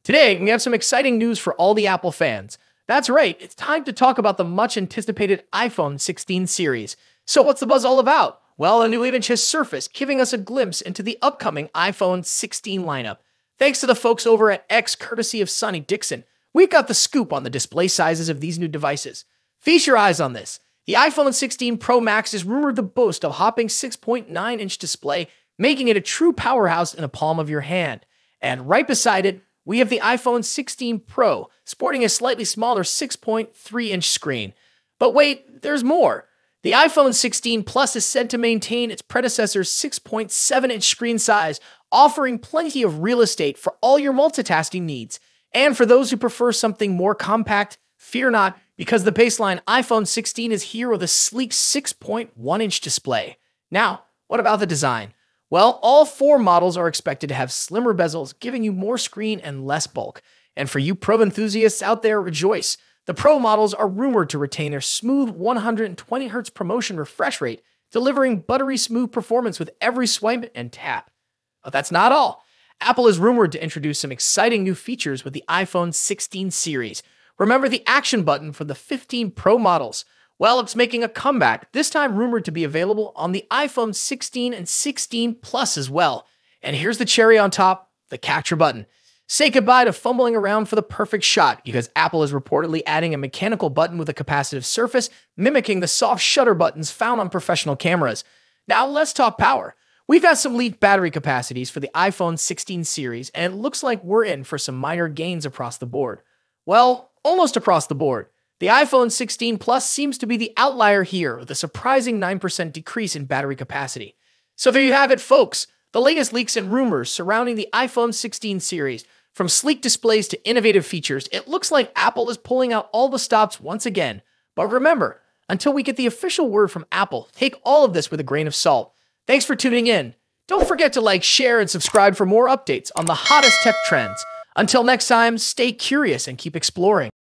Today, we have some exciting news for all the Apple fans. That's right, it's time to talk about the much anticipated iPhone 16 series. So what's the buzz all about? Well, a new 8-inch has surfaced, giving us a glimpse into the upcoming iPhone 16 lineup. Thanks to the folks over at X, courtesy of Sonny Dixon, we've got the scoop on the display sizes of these new devices. Feast your eyes on this. The iPhone 16 Pro Max is rumored to boast a hopping 6.9-inch display, making it a true powerhouse in the palm of your hand. And right beside it, we have the iPhone 16 Pro, sporting a slightly smaller 6.3-inch screen. But wait, there's more. The iPhone 16 Plus is said to maintain its predecessor's 6.7-inch screen size, offering plenty of real estate for all your multitasking needs. And for those who prefer something more compact, fear not, because the baseline iPhone 16 is here with a sleek 6.1-inch display. Now, what about the design? Well, all four models are expected to have slimmer bezels, giving you more screen and less bulk. And for you Pro enthusiasts out there, rejoice. The Pro models are rumored to retain their smooth 120Hz ProMotion refresh rate, delivering buttery smooth performance with every swipe and tap. But that's not all. Apple is rumored to introduce some exciting new features with the iPhone 16 series. Remember the action button for the 15 Pro models? Well, it's making a comeback, this time rumored to be available on the iPhone 16 and 16 Plus as well. And here's the cherry on top, the capture button. Say goodbye to fumbling around for the perfect shot, because Apple is reportedly adding a mechanical button with a capacitive surface, mimicking the soft shutter buttons found on professional cameras. Now let's talk power. We've got some leaked battery capacities for the iPhone 16 series, and it looks like we're in for some minor gains across the board. Well, almost across the board. The iPhone 16 Plus seems to be the outlier here, with a surprising 9% decrease in battery capacity. So there you have it, folks. The latest leaks and rumors surrounding the iPhone 16 series. From sleek displays to innovative features, it looks like Apple is pulling out all the stops once again. But remember, until we get the official word from Apple, take all of this with a grain of salt. Thanks for tuning in. Don't forget to like, share, and subscribe for more updates on the hottest tech trends. Until next time, stay curious and keep exploring.